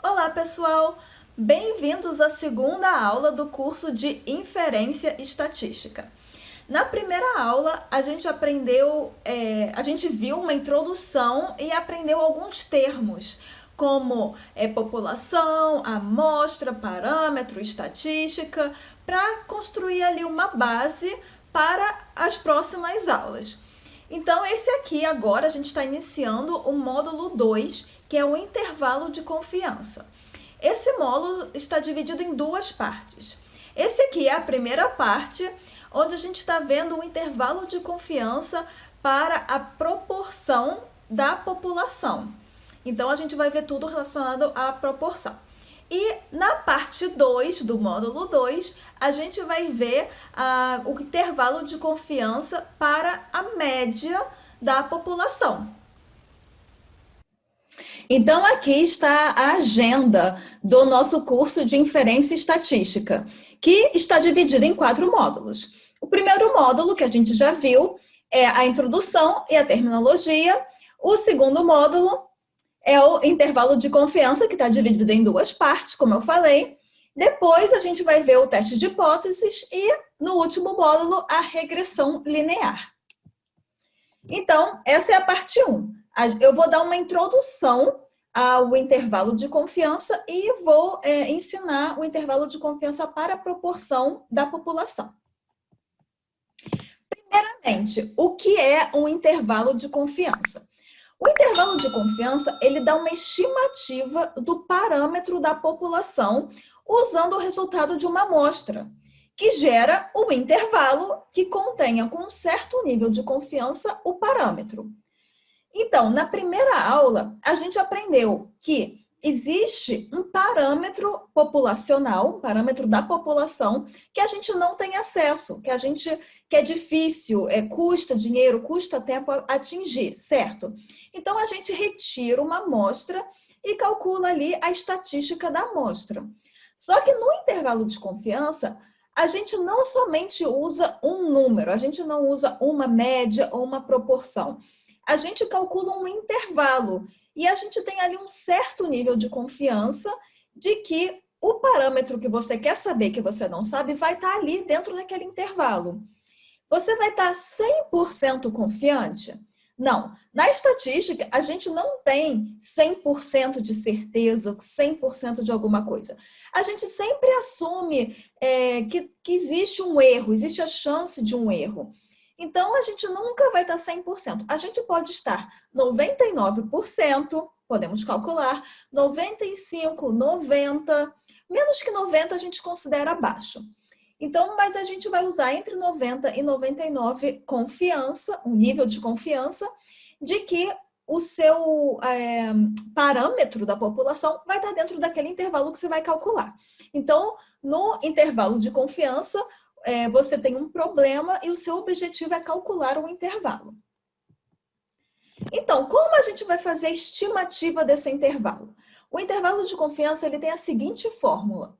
Olá, pessoal! Bem-vindos à segunda aula do curso de Inferência Estatística. Na primeira aula, a gente viu uma introdução e aprendeu alguns termos, como população, amostra, parâmetro, estatística, para construir ali uma base para as próximas aulas. Então, esse aqui agora a gente está iniciando o módulo 2, que é o intervalo de confiança. Esse módulo está dividido em duas partes. Esse aqui é a primeira parte, onde a gente está vendo o intervalo de confiança para a proporção da população. Então, a gente vai ver tudo relacionado à proporção. E na parte 2 do módulo 2, a gente vai ver o intervalo de confiança para a média da população. Então, aqui está a agenda do nosso curso de Inferência Estatística, que está dividido em 4 módulos. O primeiro módulo, que a gente já viu, é a introdução e a terminologia. O segundo módulo é o intervalo de confiança, que está dividido em 2 partes, como eu falei. Depois, a gente vai ver o teste de hipóteses e, no último módulo, a regressão linear. Então, essa é a parte 1. Eu vou dar uma introdução ao intervalo de confiança e vou ensinar o intervalo de confiança para a proporção da população. Primeiramente, o que é um intervalo de confiança? O intervalo de confiança, ele dá uma estimativa do parâmetro da população usando o resultado de uma amostra, que gera um intervalo que contenha com um certo nível de confiança o parâmetro. Então, na primeira aula, a gente aprendeu que existe um parâmetro populacional, um parâmetro da população, que a gente não tem acesso, que é difícil, custa dinheiro, custa tempo atingir, certo? Então, a gente retira uma amostra e calcula ali a estatística da amostra. Só que no intervalo de confiança, a gente não somente usa um número, a gente não usa uma média ou uma proporção. A gente calcula um intervalo e a gente tem ali um certo nível de confiança de que o parâmetro que você quer saber, que você não sabe, vai estar ali dentro daquele intervalo. Você vai estar 100% confiante? Não. Na estatística, a gente não tem 100% de certeza, 100% de alguma coisa. A gente sempre assume que existe um erro, existe a chance de um erro. Então, a gente nunca vai estar 100%. A gente pode estar 99%, podemos calcular, 95%, 90%, menos que 90% a gente considera baixo. Então, mas a gente vai usar entre 90 e 99 confiança, um nível de confiança, de que o seu parâmetro da população vai estar dentro daquele intervalo que você vai calcular. Então, no intervalo de confiança, você tem um problema e o seu objetivo é calcular o intervalo. Então, como a gente vai fazer a estimativa desse intervalo? O intervalo de confiança ele tem a seguinte forma.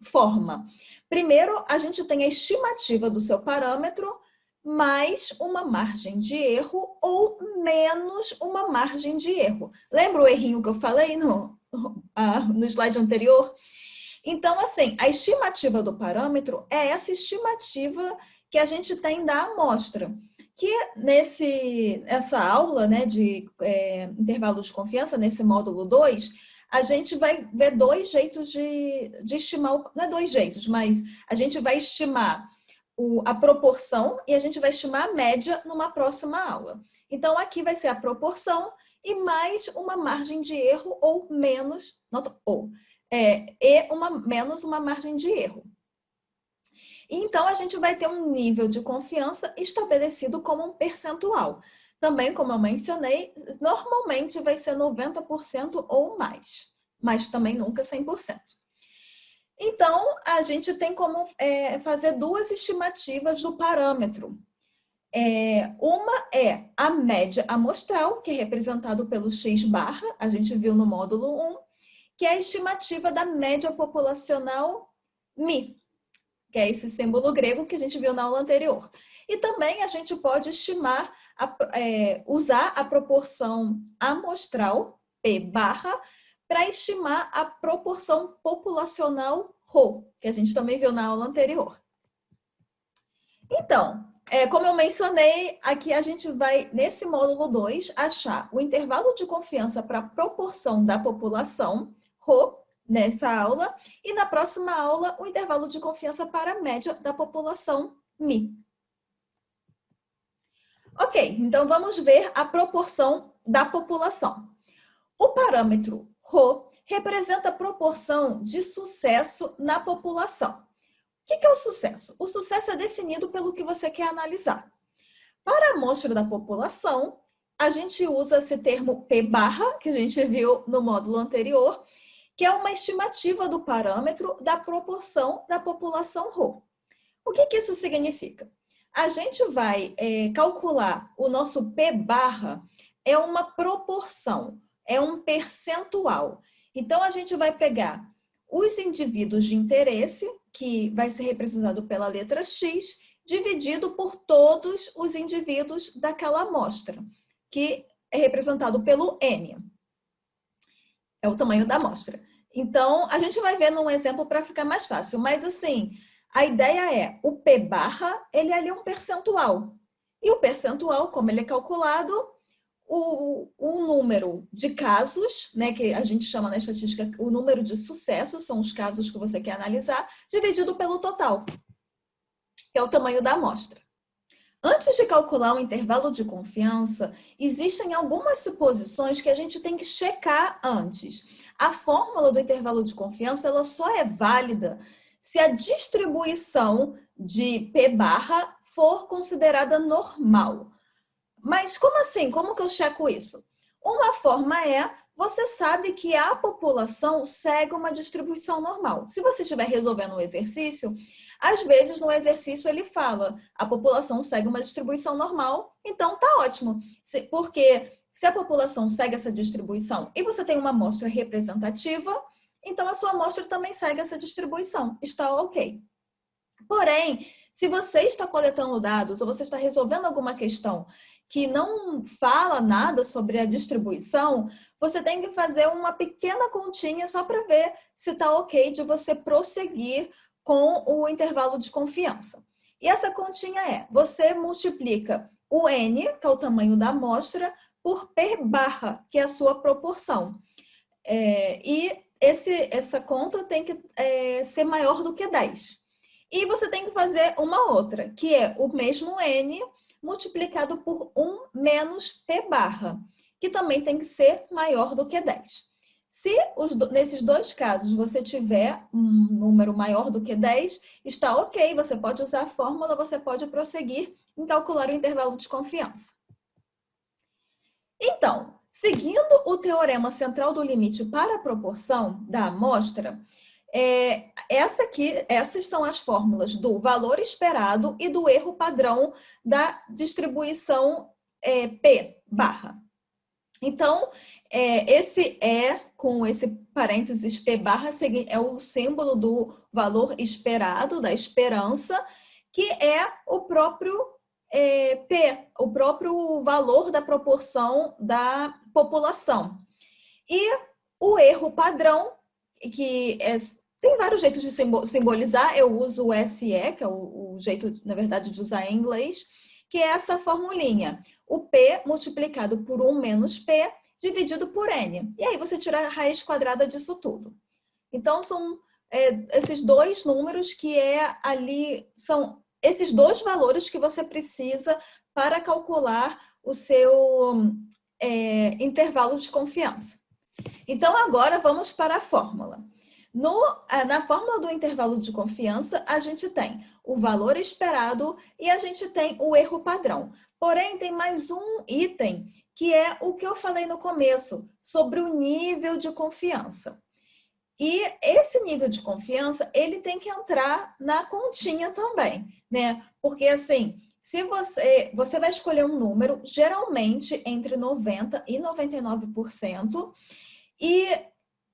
Primeiro, a gente tem a estimativa do seu parâmetro mais uma margem de erro ou menos uma margem de erro. Lembra o errinho que eu falei no slide anterior? Então, assim, a estimativa do parâmetro é essa estimativa que a gente tem da amostra. Que nessa aula, né, de intervalo de confiança, nesse módulo 2, a gente vai ver 2 jeitos de estimar, não é 2 jeitos, mas a gente vai estimar a proporção e a gente vai estimar a média numa próxima aula. Então, aqui vai ser a proporção e mais uma margem de erro ou menos, menos uma margem de erro. Então, a gente vai ter um nível de confiança estabelecido como um percentual. Também, como eu mencionei, normalmente vai ser 90% ou mais, mas também nunca 100%. Então, a gente tem como fazer 2 estimativas do parâmetro. Uma é a média amostral, que é representado pelo x-, a gente viu no módulo 1, que é a estimativa da média populacional μ, que é esse símbolo grego que a gente viu na aula anterior. E também a gente pode estimar, usar a proporção amostral, P/, para estimar a proporção populacional Rho, que a gente também viu na aula anterior. Então, como eu mencionei, aqui a gente vai, nesse módulo 2, achar o intervalo de confiança para a proporção da população, Rho, nessa aula, e na próxima aula, o intervalo de confiança para a média da população, Mi. Ok, então vamos ver a proporção da população. O parâmetro Rho representa a proporção de sucesso na população. O que é o sucesso? O sucesso é definido pelo que você quer analisar. Para a amostra da população, a gente usa esse termo P barra, que a gente viu no módulo anterior, que é uma estimativa do parâmetro da proporção da população Rho. O que isso significa? A gente vai calcular o nosso P barra, é uma proporção, é um percentual. Então, a gente vai pegar os indivíduos de interesse, que vai ser representado pela letra X, dividido por todos os indivíduos daquela amostra, que é representado pelo N. É o tamanho da amostra. Então, a gente vai ver num exemplo para ficar mais fácil. Mas, assim, a ideia é, o P barra, ele é ali um percentual. E o percentual, como ele é calculado, o número de casos, né, que a gente chama na estatística o número de sucessos, são os casos que você quer analisar, dividido pelo total, que é o tamanho da amostra. Antes de calcular o intervalo de confiança, existem algumas suposições que a gente tem que checar antes. A fórmula do intervalo de confiança, ela só é válida se a distribuição de P barra for considerada normal. Mas como assim? Como que eu checo isso? Uma forma é, você sabe que a população segue uma distribuição normal. Se você estiver resolvendo um exercício, às vezes no exercício ele fala, a população segue uma distribuição normal, então tá ótimo. Porque se a população segue essa distribuição e você tem uma amostra representativa, então a sua amostra também segue essa distribuição. Está ok. Porém, se você está coletando dados ou você está resolvendo alguma questão que não fala nada sobre a distribuição, você tem que fazer uma pequena continha só para ver se está ok de você prosseguir com o intervalo de confiança. E essa continha é, você multiplica o N, que é o tamanho da amostra, por P barra, que é a sua proporção. E essa conta tem que ser maior do que 10. E você tem que fazer uma outra, que é o mesmo N multiplicado por 1 menos P barra, que também tem que ser maior do que 10. Se nesses dois casos você tiver um número maior do que 10, está ok, você pode usar a fórmula, você pode prosseguir em calcular o intervalo de confiança. Então, seguindo o teorema central do limite para a proporção da amostra, essas são as fórmulas do valor esperado e do erro padrão da distribuição P barra. Então, esse com esse parênteses P barra é o símbolo do valor esperado, da esperança, que é o próprio P, o próprio valor da proporção da população. E o erro padrão, que tem vários jeitos de simbolizar, eu uso o SE, que é o jeito, na verdade, de usar em inglês, que é essa formulinha. O P multiplicado por 1 menos P dividido por N. E aí você tira a raiz quadrada disso tudo. Então, são esses dois números que são esses dois valores que você precisa para calcular o seu intervalo de confiança. Então, agora vamos para a fórmula. Na fórmula do intervalo de confiança, a gente tem o valor esperado e a gente tem o erro padrão. Porém, tem mais um item, que é o que eu falei no começo, sobre o nível de confiança. E esse nível de confiança, ele tem que entrar na continha também, né? Porque, assim, se você vai escolher um número, geralmente entre 90% e 99%, e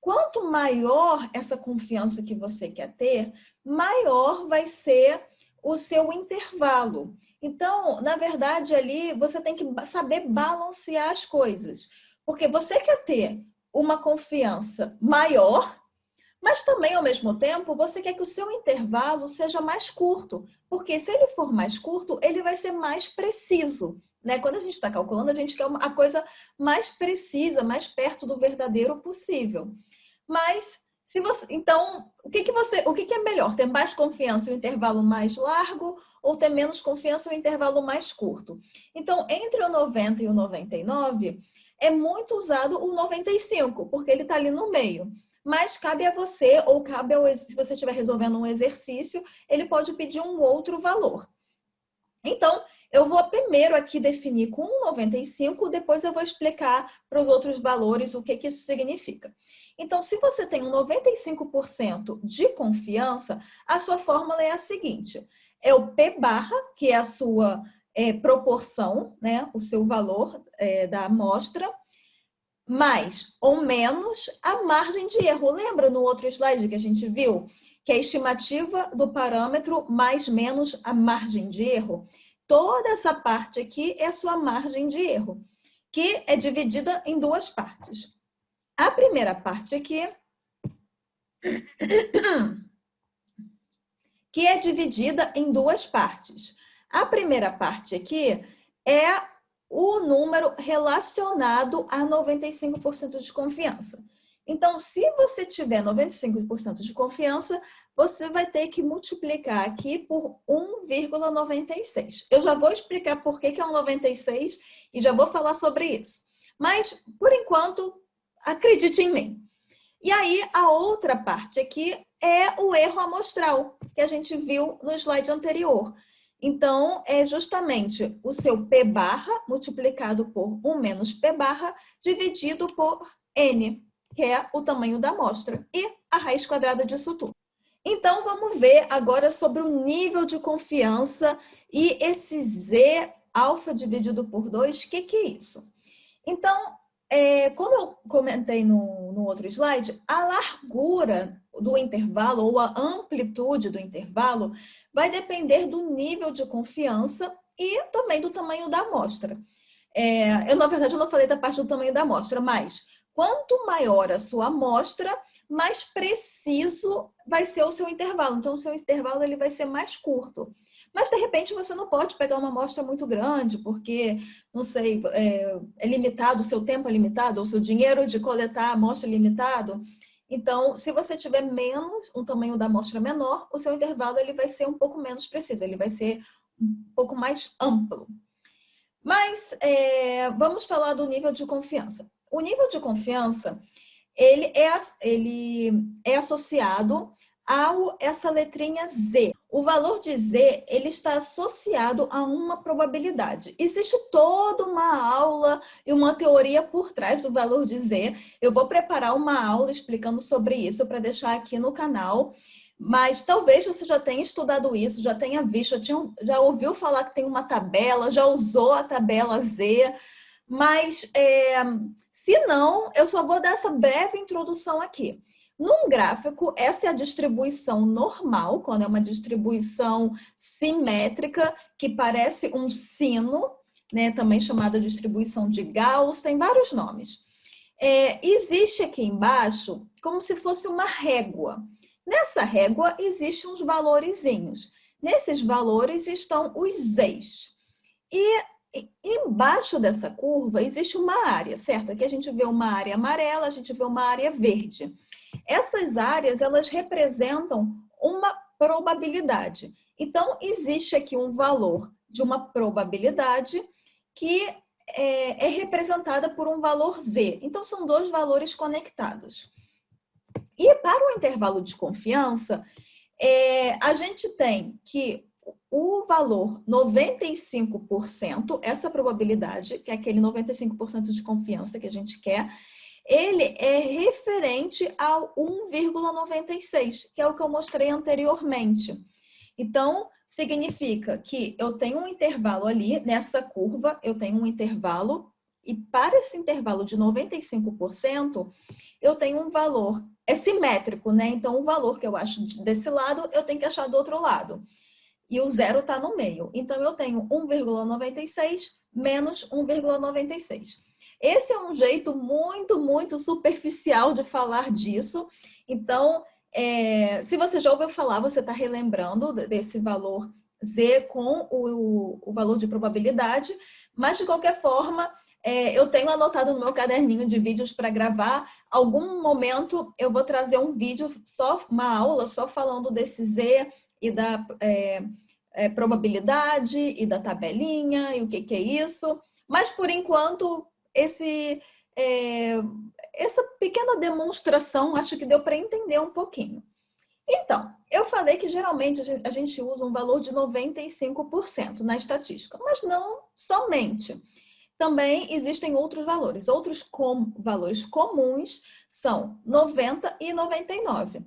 quanto maior essa confiança que você quer ter, maior vai ser o seu intervalo. Então, na verdade, ali você tem que saber balancear as coisas. Porque você quer ter uma confiança maior, mas também, ao mesmo tempo, você quer que o seu intervalo seja mais curto, porque se ele for mais curto, ele vai ser mais preciso, né? Quando a gente está calculando, a gente quer a coisa mais precisa, mais perto do verdadeiro possível. Mas se você, então, o que é melhor? Ter mais confiança em um intervalo mais largo ou ter menos confiança em um intervalo mais curto? Então, entre o 90 e o 99, é muito usado o 95, porque ele está ali no meio. Mas cabe a você, ou cabe ao, se você estiver resolvendo um exercício, ele pode pedir um outro valor. Então, eu vou primeiro aqui definir com 95, depois eu vou explicar para os outros valores o que isso significa. Então, se você tem um 95% de confiança, a sua fórmula é a seguinte: é o P barra, que é a sua proporção, né, o seu valor da amostra, mais ou menos a margem de erro. Lembra no outro slide que a gente viu? Que é a estimativa do parâmetro mais menos a margem de erro. Toda essa parte aqui é a sua margem de erro, que é dividida em duas partes. A primeira parte aqui, que é dividida em duas partes. A primeira parte aqui é o número relacionado a 95% de confiança. Então, se você tiver 95% de confiança, você vai ter que multiplicar aqui por 1,96. Eu já vou explicar por que é um 96 e já vou falar sobre isso. Mas, por enquanto, acredite em mim. E aí, a outra parte aqui é o erro amostral, que a gente viu no slide anterior. Então, é justamente o seu P barra multiplicado por 1 menos P barra dividido por N, que é o tamanho da amostra, e a raiz quadrada disso tudo. Então, vamos ver agora sobre o nível de confiança e esse Z alfa dividido por 2, o que é isso? Então, como eu comentei no outro slide, a largura do intervalo ou a amplitude do intervalo vai depender do nível de confiança e também do tamanho da amostra. Na verdade, eu não falei da parte do tamanho da amostra, mas quanto maior a sua amostra, mais preciso vai ser o seu intervalo. Então, o seu intervalo ele vai ser mais curto. Mas, de repente, você não pode pegar uma amostra muito grande, porque, não sei, é limitado, o seu tempo é limitado, ou o seu dinheiro de coletar a amostra é limitado. Então, se você tiver menos, um tamanho da amostra menor, o seu intervalo ele vai ser um pouco menos preciso, ele vai ser um pouco mais amplo. Mas, vamos falar do nível de confiança. O nível de confiança, ele é associado a essa letrinha Z. O valor de Z, ele está associado a uma probabilidade. Existe toda uma aula e uma teoria por trás do valor de Z. Eu vou preparar uma aula explicando sobre isso para deixar aqui no canal. Mas talvez você já tenha estudado isso, já tenha visto, já ouviu falar que tem uma tabela, já usou a tabela Z. Mas, se não, eu só vou dar essa breve introdução aqui. Num gráfico, essa é a distribuição normal, quando é uma distribuição simétrica, que parece um sino, né, também chamada distribuição de Gauss, tem vários nomes. Existe aqui embaixo como se fosse uma régua. Nessa régua existem uns valorezinhos. Nesses valores estão os Z's. E embaixo dessa curva existe uma área, certo? Aqui a gente vê uma área amarela, a gente vê uma área verde. Essas áreas, elas representam uma probabilidade. Então, existe aqui um valor de uma probabilidade que é representada por um valor Z. Então, são dois valores conectados. E para o intervalo de confiança, a gente tem que o valor 95%, essa probabilidade, que é aquele 95% de confiança que a gente quer, ele é referente ao 1,96, que é o que eu mostrei anteriormente. Então, significa que eu tenho um intervalo ali, nessa curva, eu tenho um intervalo, e para esse intervalo de 95%, eu tenho um valor, é simétrico, né? Então, o valor que eu acho desse lado, eu tenho que achar do outro lado. E o zero está no meio. Então, eu tenho 1,96 menos 1,96. Esse é um jeito muito superficial de falar disso. Então, se você já ouviu falar, você está relembrando desse valor Z com o valor de probabilidade, mas de qualquer forma, eu tenho anotado no meu caderninho de vídeos para gravar. Algum momento eu vou trazer um vídeo, uma aula só falando desse Z e da probabilidade e da tabelinha e o que é isso. Mas por enquanto, essa pequena demonstração acho que deu para entender um pouquinho. Então, eu falei que geralmente a gente usa um valor de 95% na estatística, mas não somente. Também existem outros valores. Outros valores comuns são 90 e 99.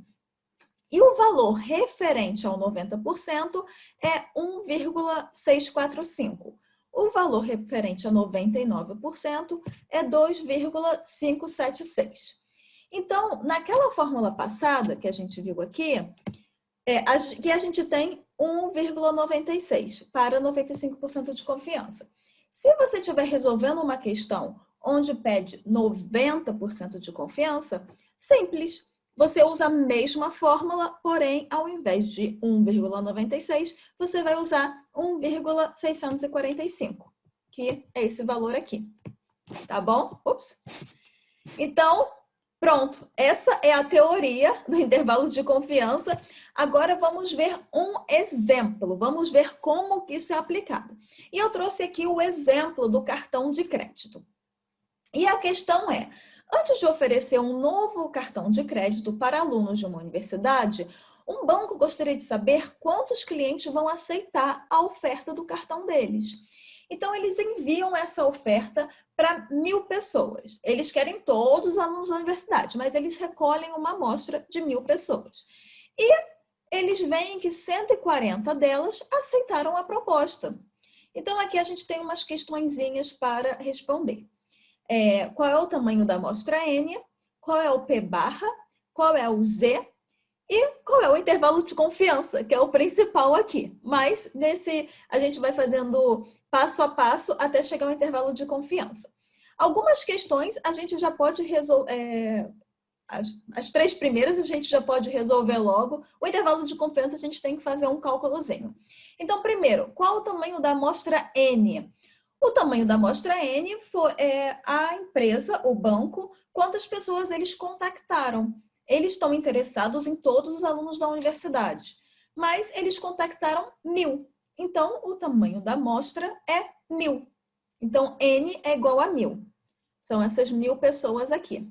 E o valor referente ao 90% é 1,645. O valor referente a 99% é 2,576. Então, naquela fórmula passada que a gente viu aqui, que a gente tem 1,96 para 95% de confiança. Se você estiver resolvendo uma questão onde pede 90% de confiança, simples. Você usa a mesma fórmula, porém, ao invés de 1,96, você vai usar 1,645, que é esse valor aqui. Tá bom? Ups. Então, pronto. Essa é a teoria do intervalo de confiança. Agora vamos ver um exemplo. Vamos ver como que isso é aplicado. E eu trouxe aqui o exemplo do cartão de crédito. E a questão é, antes de oferecer um novo cartão de crédito para alunos de uma universidade, um banco gostaria de saber quantos clientes vão aceitar a oferta do cartão deles. Então, eles enviam essa oferta para 1.000 pessoas. Eles querem todos os alunos da universidade, mas eles recolhem uma amostra de 1.000 pessoas. E eles veem que 140 delas aceitaram a proposta. Então, aqui a gente tem umas questõezinhas para responder. Qual é o tamanho da amostra N, qual é o P barra, qual é o Z e qual é o intervalo de confiança, que é o principal aqui. Mas a gente vai fazendo passo a passo até chegar ao intervalo de confiança. Algumas questões a gente já pode resolver, as 3 primeiras a gente já pode resolver logo. O intervalo de confiança a gente tem que fazer um cálculozinho. Então, primeiro, qual o tamanho da amostra N? O tamanho da amostra N é a empresa, o banco, quantas pessoas eles contactaram. Eles estão interessados em todos os alunos da universidade, mas eles contactaram 1.000. Então, o tamanho da amostra é 1.000. Então, N é igual a 1.000. São essas 1.000 pessoas aqui.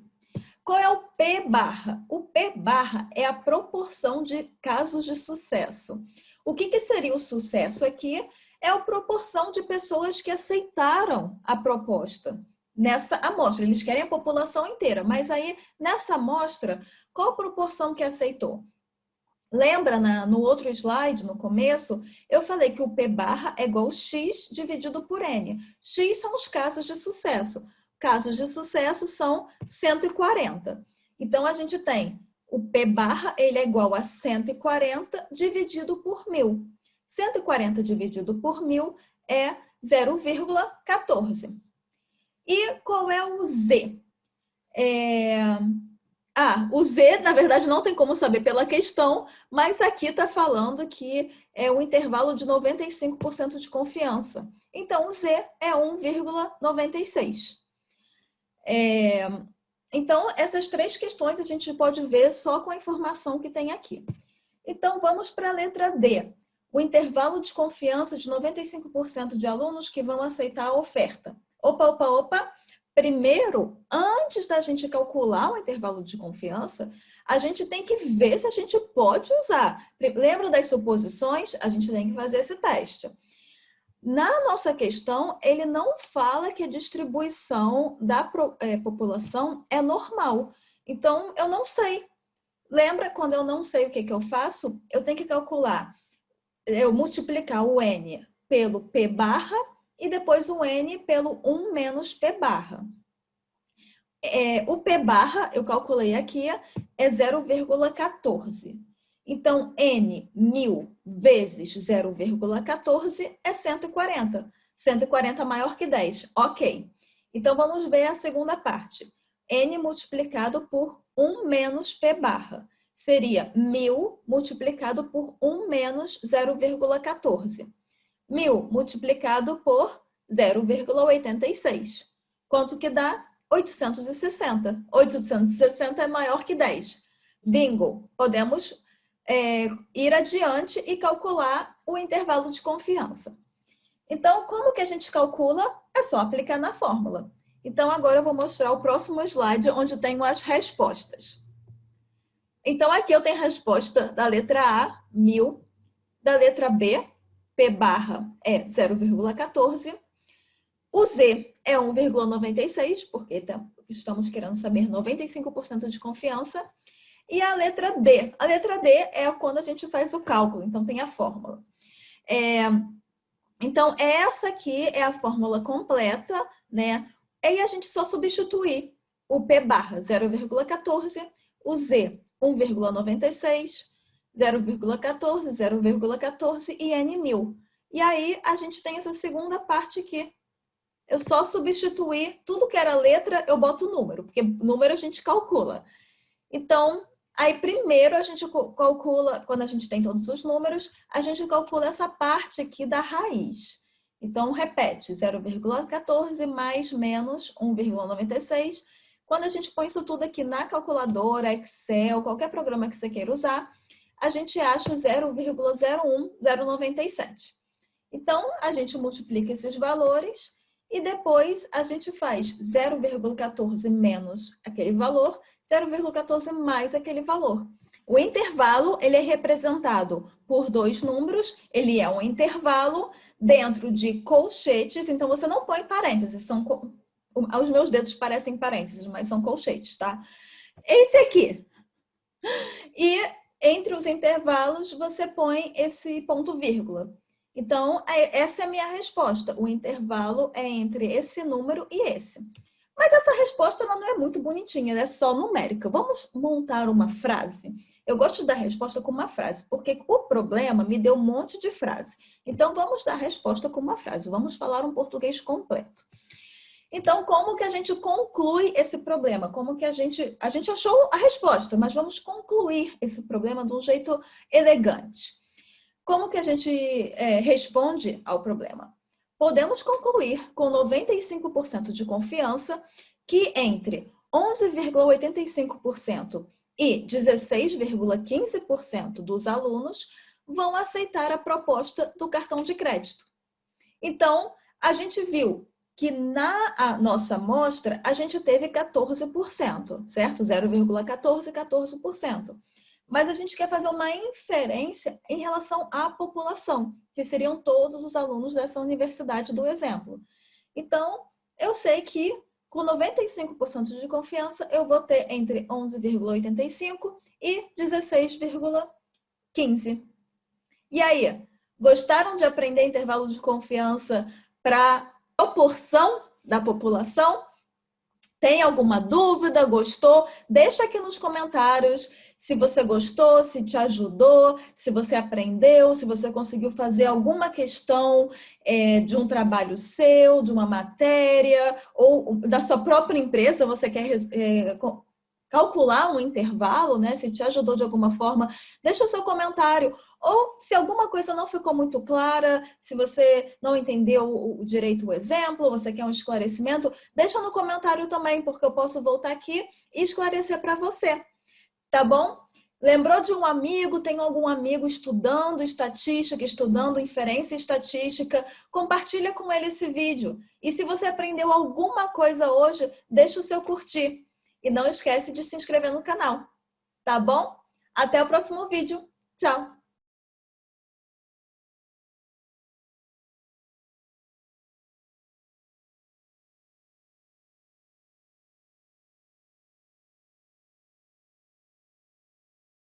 Qual é o P barra? O P barra é a proporção de casos de sucesso. O que seria o sucesso aqui? É a proporção de pessoas que aceitaram a proposta nessa amostra. Eles querem a população inteira, mas aí nessa amostra, qual a proporção que aceitou? Lembra no outro slide, no começo, eu falei que o P barra é igual a X dividido por N. X são os casos de sucesso. Casos de sucesso são 140. Então, a gente tem o P barra, ele é igual a 140 dividido por 1.000. 140 dividido por 1.000 é 0,14. E qual é o Z? O Z, na verdade, não tem como saber pela questão, mas aqui está falando que é o intervalo de 95% de confiança. Então, o Z é 1,96. Então, essas 3 questões a gente pode ver só com a informação que tem aqui. Então, vamos para a letra D. O intervalo de confiança de 95% de alunos que vão aceitar a oferta. Opa! Primeiro, antes da gente calcular o intervalo de confiança, a gente tem que ver se a gente pode usar. Lembra das suposições? A gente tem que fazer esse teste. Na nossa questão, ele não fala que a distribuição da população é normal. Então, eu não sei. Lembra quando eu não sei o que eu faço? Eu tenho que calcular. Eu multiplicar o N pelo P barra e depois o N pelo 1 menos P barra. O P barra, eu calculei aqui, é 0,14. Então, N 1.000 vezes 0,14 é 140. 140 maior que 10. Ok. Então, vamos ver a segunda parte. N multiplicado por 1 menos P barra. Seria 1.000 multiplicado por 1 menos 0,14. 1.000 multiplicado por 0,86. Quanto que dá? 860. 860 é maior que 10. Bingo! Podemos ir adiante e calcular o intervalo de confiança. Então, como que a gente calcula? É só aplicar na fórmula. Então, agora eu vou mostrar o próximo slide, onde eu tenho as respostas. Então, aqui eu tenho a resposta da letra A, 1.000, da letra B, P barra é 0,14, o Z é 1,96, porque estamos querendo saber 95% de confiança, e a letra D. A letra D é quando a gente faz o cálculo, então tem a fórmula. Então, essa aqui é a fórmula completa, né? Aí a gente só substituir o P barra 0,14, o Z 1,96, 0,14, 0,14 e N1000. E aí a gente tem essa segunda parte aqui. Eu só substituir tudo que era letra, eu boto número, porque número a gente calcula. Então, aí primeiro a gente calcula, quando a gente tem todos os números, a gente calcula essa parte aqui da raiz. Então, repete, 0,14 mais menos 1,96. Quando a gente põe isso tudo aqui na calculadora, Excel, qualquer programa que você queira usar, a gente acha 0,01097. Então, a gente multiplica esses valores e depois a gente faz 0,14 menos aquele valor, 0,14 mais aquele valor. O intervalo, ele é representado por dois números, ele é um intervalo dentro de colchetes, então você não põe parênteses, os meus dedos parecem parênteses, mas são colchetes, tá? Esse aqui. E entre os intervalos, você põe esse ponto vírgula. Então, essa é a minha resposta. O intervalo é entre esse número e esse. Mas essa resposta ela não é muito bonitinha, ela é só numérica. Vamos montar uma frase? Eu gosto da resposta com uma frase, porque o problema me deu um monte de frase. Então, vamos dar a resposta com uma frase. Vamos falar um português completo. Então, como que a gente conclui esse problema? Como que a gente achou a resposta, mas vamos concluir esse problema de um jeito elegante. Como que a gente responde ao problema? Podemos concluir com 95% de confiança que entre 11,85% e 16,15% dos alunos vão aceitar a proposta do cartão de crédito. Então, a gente viu que na nossa amostra, a gente teve 14%, certo? 0,14, 14%. Mas a gente quer fazer uma inferência em relação à população, que seriam todos os alunos dessa universidade do exemplo. Então, eu sei que com 95% de confiança, eu vou ter entre 11,85 e 16,15. E aí, gostaram de aprender intervalo de confiança para proporção da população? Tem alguma dúvida? Gostou? Deixa aqui nos comentários se você gostou, se te ajudou, se você aprendeu, se você conseguiu fazer alguma questão de um trabalho seu, de uma matéria, ou da sua própria empresa, você quer calcular um intervalo, né? Se te ajudou de alguma forma, deixa o seu comentário. Ou se alguma coisa não ficou muito clara, se você não entendeu direito o exemplo, você quer um esclarecimento, deixa no comentário também, porque eu posso voltar aqui e esclarecer para você. Tá bom? Lembrou de um amigo? Tem algum amigo estudando estatística, estudando inferência estatística? Compartilha com ele esse vídeo. E se você aprendeu alguma coisa hoje, deixa o seu curtir. E não esquece de se inscrever no canal. Tá bom? Até o próximo vídeo. Tchau!